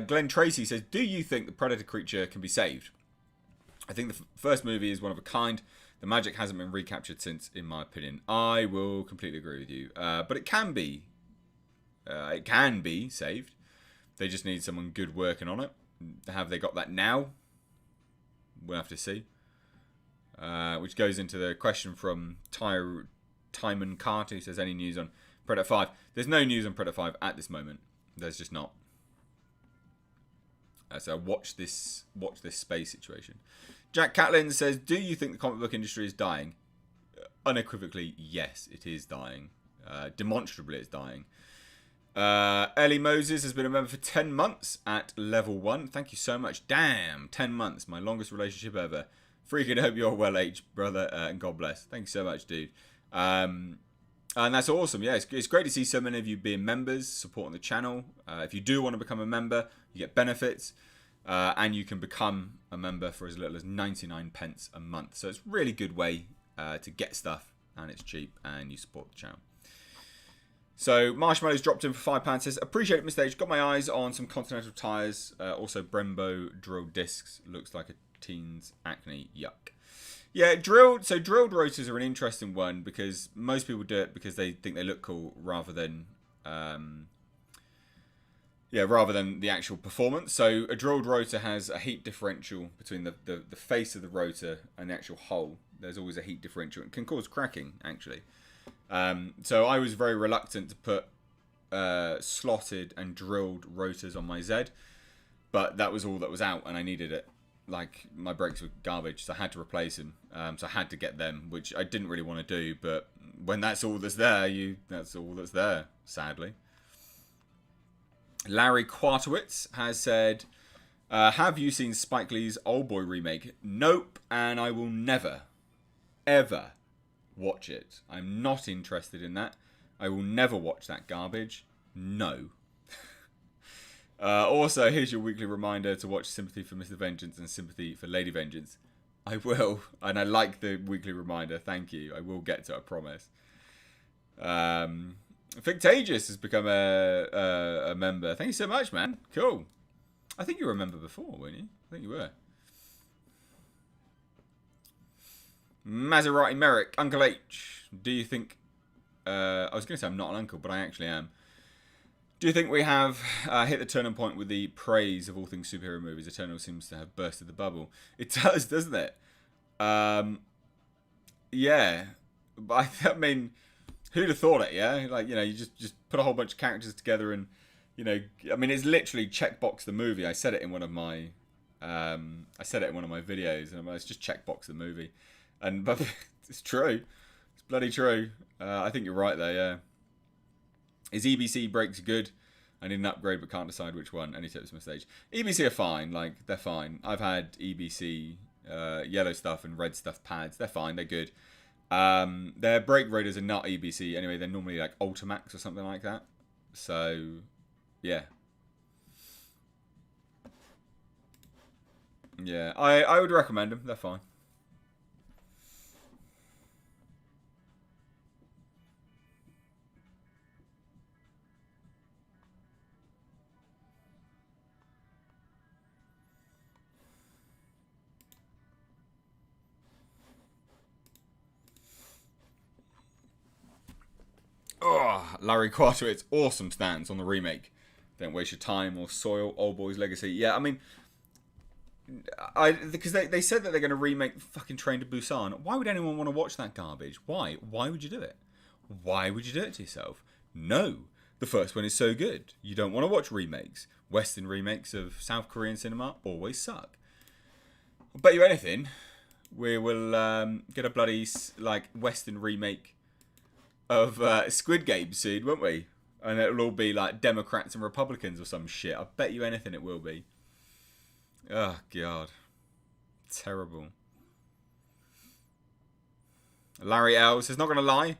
Glenn Tracy says, do you think the Predator creature can be saved? I think the first movie is one of a kind. The magic hasn't been recaptured since, in my opinion. I will completely agree with you. But it can be. It can be saved. They just need someone good working on it. Have they got that now? We'll have to see. Which goes into the question from Timon Carter, who says, any news on Predator 5? There's no news on Predator 5 at this moment. There's just not. So watch this space situation. Jack Catlin says, do you think the comic book industry is dying? Unequivocally, yes, it is dying. Demonstrably, it's dying. Ellie Moses has been a member for 10 months at level 1. Thank you so much. Damn, 10 months. My longest relationship ever. Freaking hope you're well, H, brother, and God bless. Thank you so much, dude. And that's awesome. Yeah, it's great to see so many of you being members, supporting the channel. If you do want to become a member, you get benefits. And you can become a member for as little as 99 pence a month. So it's a really good way to get stuff, and it's cheap, and you support the channel. So Marshmallow's dropped in for £5. Says, appreciate it, Mr. H. Got my eyes on some Continental tyres. Also Brembo drilled discs. Looks like a teen's acne. Yuck. Yeah, drilled rotors are an interesting one because most people do it because they think they look cool rather than the actual performance. So a drilled rotor has a heat differential between the face of the rotor and the actual hull. There's always a heat differential. It can cause cracking, actually. So I was very reluctant to put slotted and drilled rotors on my Z, but that was all that was out, and I needed it. Like, my brakes were garbage, so I had to replace them. So I had to get them, which I didn't really want to do, but when that's all that's there, that's all that's there, sadly. Larry Quartowitz has said, have you seen Spike Lee's Old Boy remake? Nope, and I will never, ever watch it. I'm not interested in that. I will never watch that garbage. No. Also, here's your weekly reminder to watch Sympathy for Mr. Vengeance and Sympathy for Lady Vengeance. I will, and I like the weekly reminder. Thank you. I will get to it, I promise. Fictagious has become a member. Thank you so much, man. Cool. I think you were a member before, weren't you? I think you were. Maserati Merrick, Uncle H. Do you think... I was going to say I'm not an uncle, but I actually am. Do you think we have hit the turning point with the praise of all things superhero movies? Eternal seems to have bursted the bubble. It does, doesn't it? Yeah. But I mean, who'd have thought it, yeah? Like, you know, you just put a whole bunch of characters together and, you know... I mean, it's literally checkbox the movie. I said it in one of my... videos, and I'm like, it's just checkbox the movie. But it's true. It's bloody true. I think you're right there, yeah. Is EBC brakes good? I need an upgrade but can't decide which one. Any tips from my stage? EBC are fine. Like, they're fine. I've had EBC yellow stuff and red stuff pads. They're fine. They're good. Their brake rotors are not EBC. Anyway, they're normally like Ultimax or something like that. So, yeah. Yeah, I would recommend them. They're fine. Oh, Larry Quarter's awesome stance on the remake. Don't waste your time or soil Old Boy's legacy. Yeah, I mean, because they said that they're going to remake fucking Train to Busan. Why would anyone want to watch that garbage? Why? Why would you do it? Why would you do it to yourself? No. The first one is so good. You don't want to watch remakes. Western remakes of South Korean cinema always suck. I'll bet you anything, we will get a bloody like Western remake of Squid Game soon, won't we? And it'll all be like Democrats and Republicans or some shit. I bet you anything it will be. Oh, God. Terrible. Larry L says, not going to lie,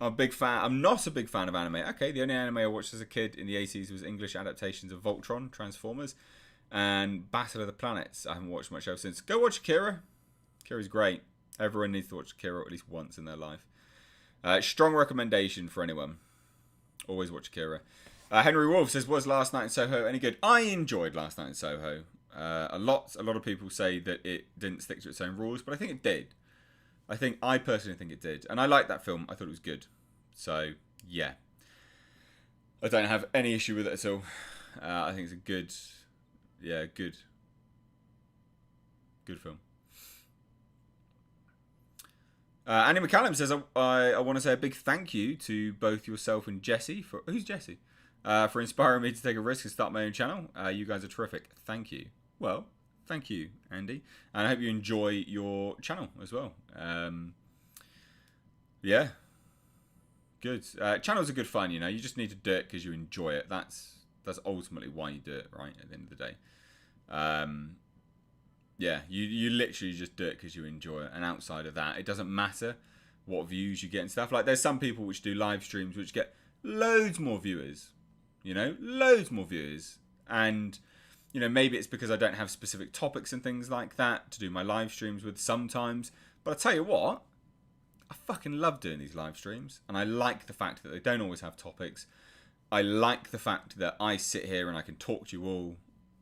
I'm not a big fan of anime. Okay, the only anime I watched as a kid in the 80s was English adaptations of Voltron, Transformers, and Battle of the Planets. I haven't watched much else since. Go watch Akira. Akira's great. Everyone needs to watch Akira at least once in their life. Strong recommendation for anyone. Always watch Akira. Henry Wolf says, was Last Night in Soho any good? I enjoyed Last Night in Soho. A lot of people say that it didn't stick to its own rules, but I think it did. I personally think it did. And I liked that film. I thought it was good. So, yeah. I don't have any issue with it at all. I think it's a good film. Andy McCallum says, I want to say a big thank you to both yourself and Jesse. Who's Jesse? For inspiring me to take a risk and start my own channel. You guys are terrific. Thank you. Well, thank you, Andy. And I hope you enjoy your channel as well. Yeah. Good. Channels are good fun, you know. You just need to do it because you enjoy it. That's ultimately why you do it, right? At the end of the day. Yeah, you literally just do it because you enjoy it. And outside of that, it doesn't matter what views you get and stuff. Like, there's some people which do live streams which get loads more viewers. You know, loads more viewers. And, you know, maybe it's because I don't have specific topics and things like that to do my live streams with sometimes. But I tell you what, I fucking love doing these live streams. And I like the fact that they don't always have topics. I like the fact that I sit here and I can talk to you all.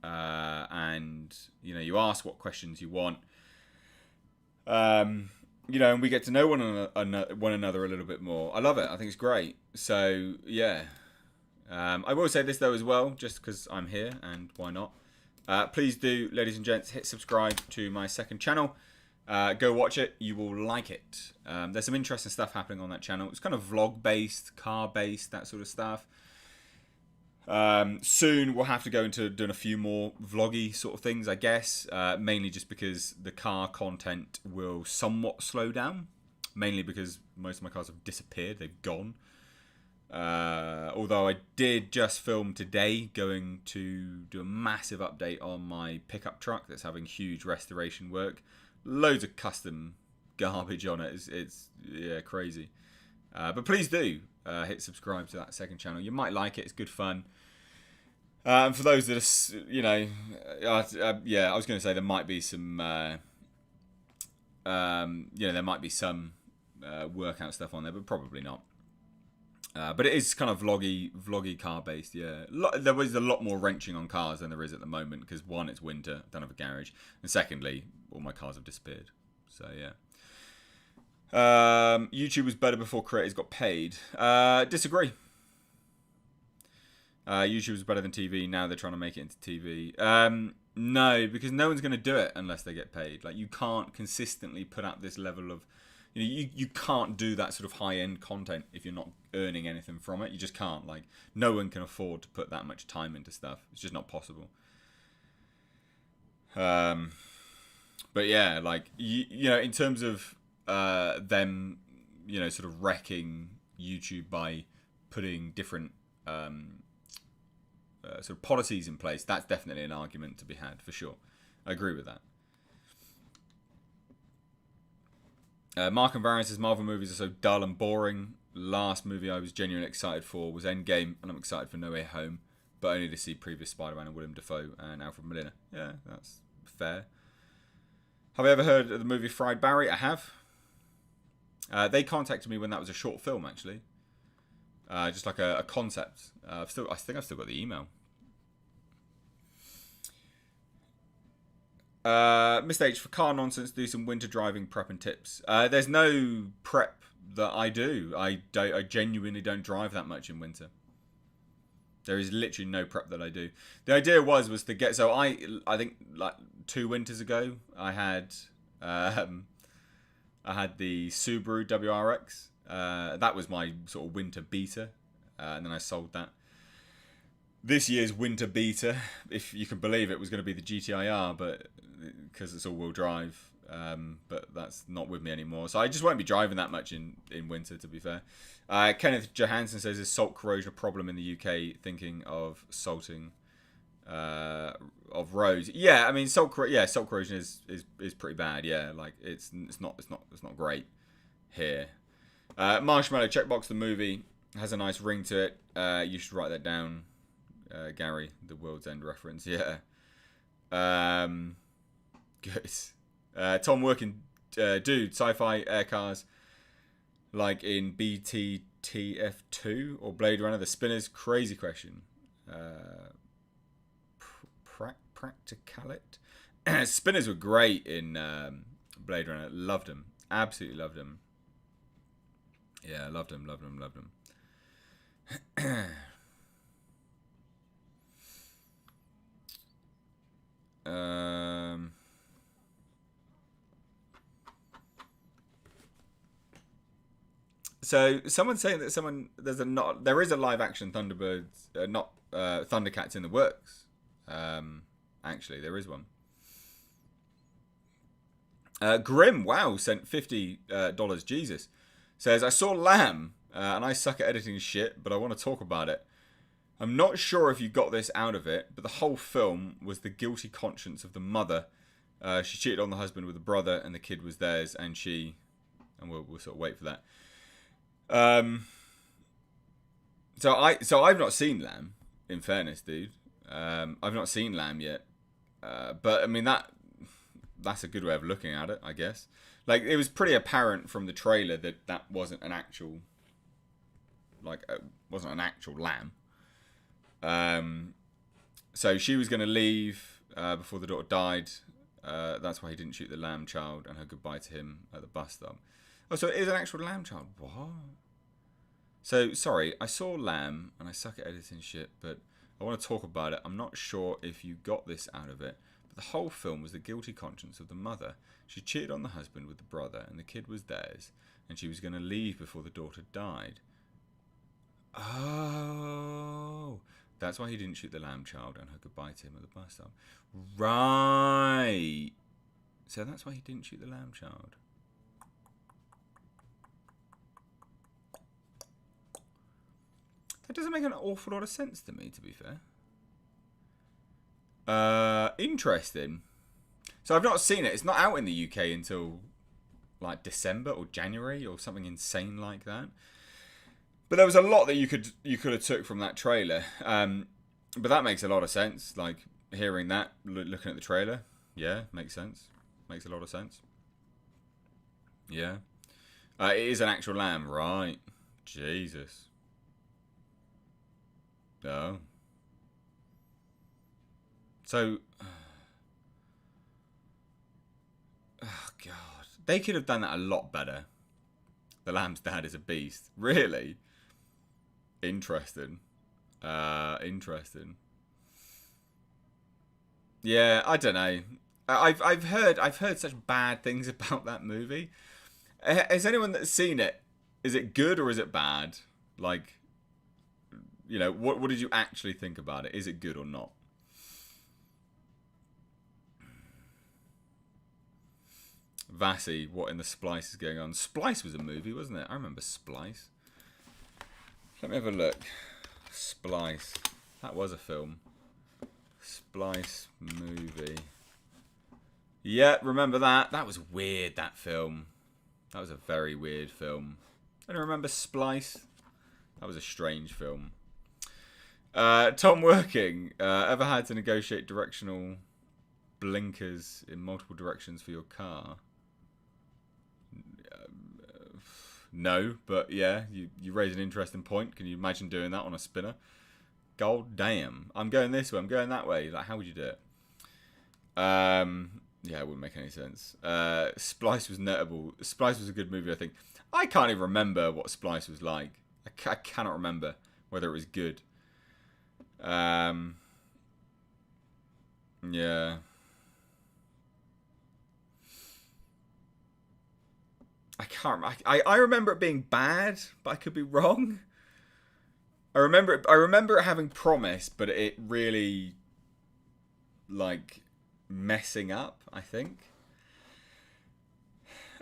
And, you know, you ask what questions you want. You know, and we get to know one another a little bit more. I love it. I think it's great. So, yeah. I will say this, though, as well, just because I'm here, and why not? Please do, ladies and gents, hit subscribe to my second channel. Go watch it. You will like it. There's some interesting stuff happening on that channel. It's kind of vlog-based, car-based, that sort of stuff. Soon we'll have to go into doing a few more vloggy sort of things, I guess. Mainly just because the car content will somewhat slow down. Mainly because most of my cars have disappeared. They've gone. Although I did just film today going to do a massive update on my pickup truck that's having huge restoration work. Loads of custom garbage on it. It's yeah, crazy. But please do hit subscribe to that second channel. You might like it. It's good fun. And for those that are, you know, yeah, I was going to say there might be some, you know, there might be some workout stuff on there, but probably not. But it is kind of vloggy car based. Yeah, there was a lot more wrenching on cars than there is at the moment because one, it's winter, don't have a garage, and secondly, all my cars have disappeared. So yeah. YouTube was better before creators got paid. Disagree. YouTube was better than TV. Now they're trying to make it into TV. No, because no one's going to do it unless they get paid. Like, you can't consistently put out this level of, you can't do that sort of high-end content if you're not earning anything from it. You just can't. Like, no one can afford to put that much time into stuff. It's just not possible. But yeah, like, in terms of them, sort of wrecking YouTube by putting different sort of policies in place, that's definitely an argument to be had, for sure. I agree with that. Mark and Varian says Marvel movies are so dull and boring. Last movie I was genuinely excited for was Endgame, and I'm excited for No Way Home, but only to see previous Spider-Man and Willem Dafoe and Alfred Molina. Yeah, that's fair. Have I ever heard of the movie Fried Barry? I have. They contacted me when that was a short film, actually. Just like a concept. I think I've still got the email. Mr. H, for car nonsense, do some winter driving prep and tips. There's no prep that I do. I genuinely don't drive that much in winter. There is literally no prep that I do. The idea was to get. So I think like 2 winters ago, I had the Subaru WRX. That was my sort of winter beater, and then I sold that. This year's winter beater, if you can believe it, was going to be the GTIR, but because it's all-wheel drive, but that's not with me anymore. So I just won't be driving that much in winter, to be fair. Kenneth Johansson says, is salt corrosion a problem in the UK? Thinking of salting of roads. Yeah, I mean salt corrosion is pretty bad. Yeah, like it's not great here. Marshmallow checkbox, the movie has a nice ring to it. You should write that down, Gary. The World's End reference. Yeah. Good. Tom working dude. Sci-Fi air cars like in BTTF2 or Blade Runner. The Spinners. Crazy question. Practicalit. Spinners were great in Blade Runner. Loved them. Absolutely loved them. Yeah, loved them. So someone's saying that there is a live action Thunderbirds, Thundercats in the works. Actually, there is one. Grim, wow, sent $50. Jesus. Says, I saw Lamb, and I suck at editing shit, but I want to talk about it. I'm not sure if you got this out of it, but the whole film was the guilty conscience of the mother. She cheated on the husband with the brother, and the kid was theirs, and we'll sort of wait for that. So I've not seen Lamb, in fairness, dude. I've not seen Lamb yet. But I mean that's a good way of looking at it, I guess. Like, it was pretty apparent from the trailer that wasn't an actual lamb. So she was going to leave before the daughter died. That's why he didn't shoot the lamb child and her goodbye to him at the bus stop. Oh, so it is an actual lamb child. What? So, sorry, I saw Lamb and I suck at editing shit, but I want to talk about it. I'm not sure if you got this out of it. The whole film was the guilty conscience of the mother. She cheated on the husband with the brother, and the kid was theirs, and she was going to leave before the daughter died. Oh, that's why he didn't shoot the lamb child and her goodbye to him at the bus stop. Right. So that's why he didn't shoot the lamb child. That doesn't make an awful lot of sense to me, to be fair. Interesting. So I've not seen it. It's not out in the UK until like December or January or something insane like that. But there was a lot that you could have took from that trailer. But that makes a lot of sense. Like, hearing that, looking at the trailer, yeah, makes sense. Makes a lot of sense. Yeah. It is an actual lamb, right? Jesus. No. So, oh god, they could have done that a lot better. The Lamb's dad is a beast. Really? Interesting. Interesting. Yeah, I don't know. I've heard such bad things about that movie. Has anyone that's seen it? Is it good or is it bad? Like, you know, what did you actually think about it? Is it good or not? Vassy, what in the Splice is going on? Splice was a movie, wasn't it? I remember Splice. Let me have a look. Splice. That was a film. Splice movie. Yeah, remember that? That was weird, that film. That was a very weird film. I don't remember Splice. That was a strange film. Tom Working. Ever had to negotiate directional blinkers in multiple directions for your car? No, but yeah, you raise an interesting point. Can you imagine doing that on a spinner? God damn. I'm going this way, I'm going that way. Like, how would you do it? Yeah, it wouldn't make any sense. Splice was notable. Splice was a good movie, I think. I can't even remember what Splice was like. I cannot remember whether it was good. Yeah. I can't. I remember it being bad, but I could be wrong. I remember it having promise, but it really like messing up. I think.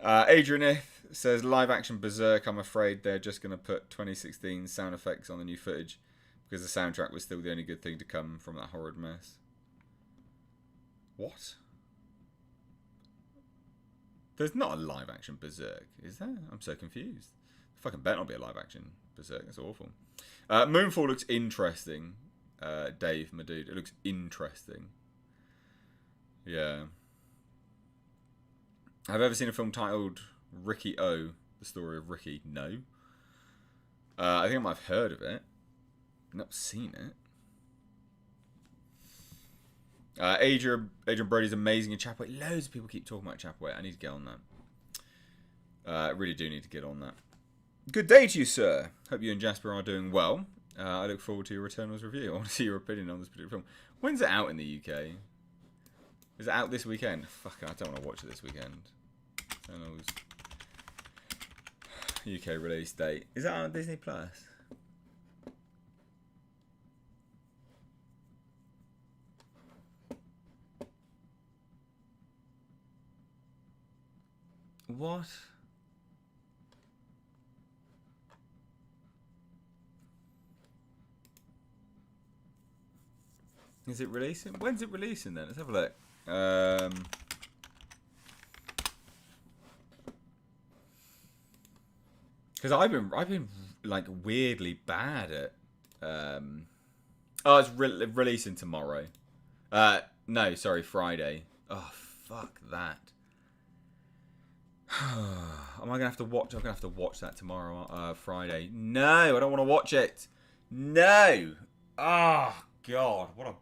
Adrian If says live action Berserk. I'm afraid they're just going to put 2016 sound effects on the new footage because the soundtrack was still the only good thing to come from that horrid mess. What? There's not a live action Berserk, is there? I'm so confused. Fucking better not be a live action Berserk. That's awful. Moonfall looks interesting. Dave, my dude, it looks interesting. Yeah. Have you ever seen a film titled Ricky O? The story of Ricky? No. I think I might have heard of it. Not seen it. Adrian Brody's amazing in Chapway. Loads of people keep talking about Chapway. I need to get on that. I really do need to get on that. Good day to you, sir. Hope you and Jasper are doing well. I look forward to your Returnals review. I want to see your opinion on this particular film. When's it out in the UK? Is it out this weekend? Fuck, I don't want to watch it this weekend. Returnals UK release date. Is that on Disney Plus? What? Is it releasing? When's it releasing then? Let's have a look. Because I've been like weirdly bad at. Oh, it's releasing tomorrow. No, sorry, Friday. Oh, fuck that. Am I gonna have to watch? I'm gonna have to watch that tomorrow, Friday. No, I don't want to watch it. No. Oh God, what a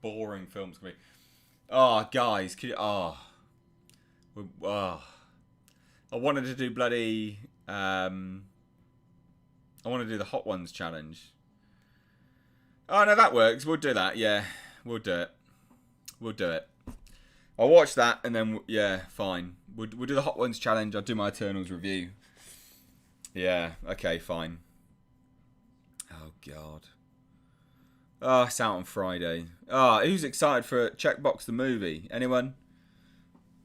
boring film it's gonna be. Oh, guys, could you, I wanted to do bloody. I want to do the Hot Ones challenge. Oh no, that works. We'll do that. Yeah, we'll do it. We'll do it. I'll watch that and then yeah, fine. We'll do the Hot Ones challenge. I'll do my Eternals review. Yeah. Okay. Fine. Oh God. Oh, it's out on Friday. Oh, who's excited for Checkbox the movie? Anyone?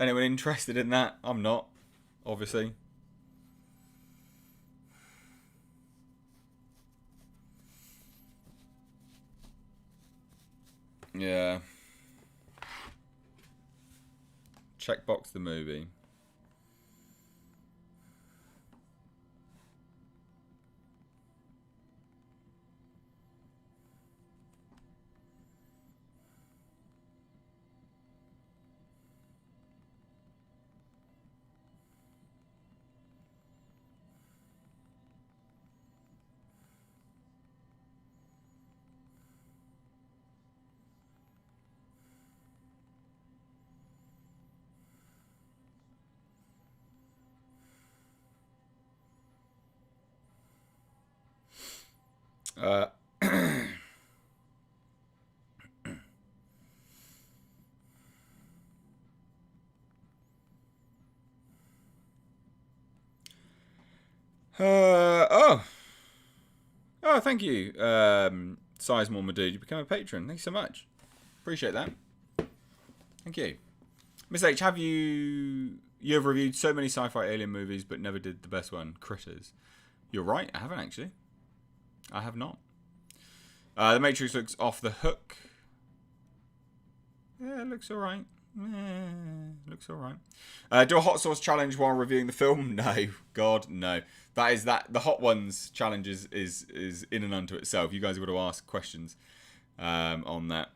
Anyone interested in that? I'm not, obviously. Yeah. Checkbox the movie. Uh, oh, thank you, Sizemore Madood. You become a patron. Thanks so much. Appreciate that. Thank you. Miss H, have you have reviewed so many sci-fi alien movies but never did the best one, Critters? You're right, I haven't actually. I have not. The Matrix looks off the hook. Yeah, it looks alright. Looks alright. Do a hot sauce challenge while reviewing the film? No, God, no. The hot ones challenge is in and unto itself. You guys have got to ask questions on that.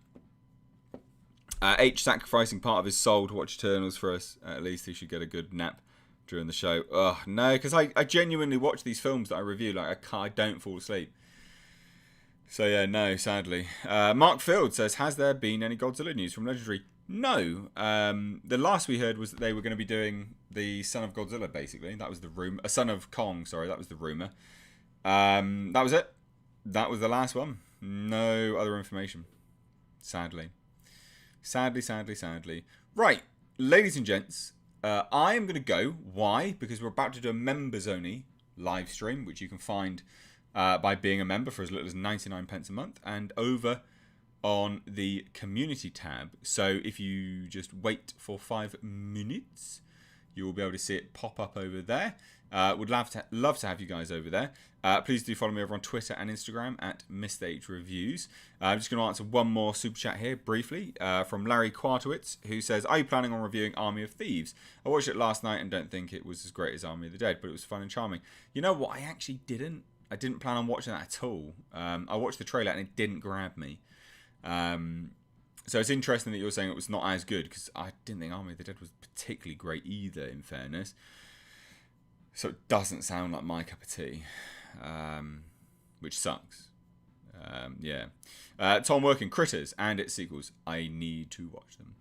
H sacrificing part of his soul to watch Eternals for us. At least he should get a good nap during the show. Ugh, no, because I genuinely watch these films that I review. Like I don't fall asleep. So yeah, no, sadly. Mark Field says, has there been any Godzilla news from Legendary? No. The last we heard was that they were going to be doing the Son of Godzilla, basically. That was the rumor. Son of Kong, sorry, that was the rumor. That was it. That was the last one. No other information. Sadly. Sadly. Right, ladies and gents, I am going to go. Why? Because we're about to do a members-only live stream, which you can find by being a member for as little as 99p a month, and over on the community tab. So if you just wait for 5 minutes, you will be able to see it pop up over there. Would love to have you guys over there. Please do follow me over on Twitter and Instagram at Mr. Reviews. I'm just going to answer one more super chat here briefly from Larry Quartowitz, who says, are you planning on reviewing Army of Thieves? I watched it last night and don't think it was as great as Army of the Dead, but it was fun and charming. You know what? I actually didn't. I didn't plan on watching that at all. I watched the trailer and it didn't grab me. So it's interesting that you're saying it was not as good, because I didn't think Army of the Dead was particularly great either, in fairness. So it doesn't sound like my cup of tea, which sucks. Yeah. Tom Working, Critters and its sequels. I need to watch them.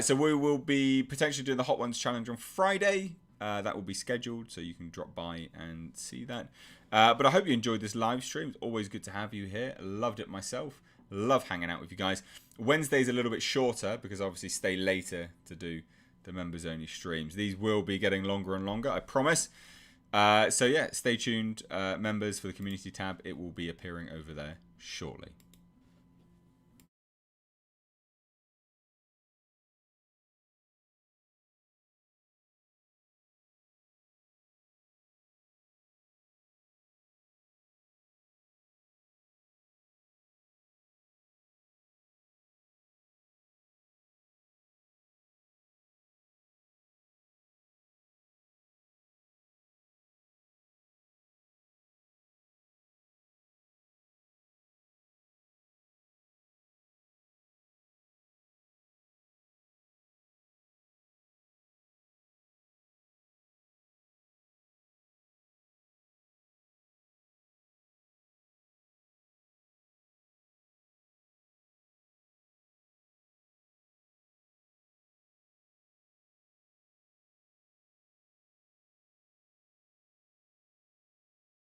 So we will be potentially doing the Hot Ones challenge on Friday. That will be scheduled, so you can drop by and see that. But I hope you enjoyed this live stream. It's always good to have you here. Loved it myself. Love hanging out with you guys. Wednesday's a little bit shorter because I obviously stay later to do the members only streams. These will be getting longer and longer, I promise. So yeah, stay tuned, members, for the community tab. It will be appearing over there shortly.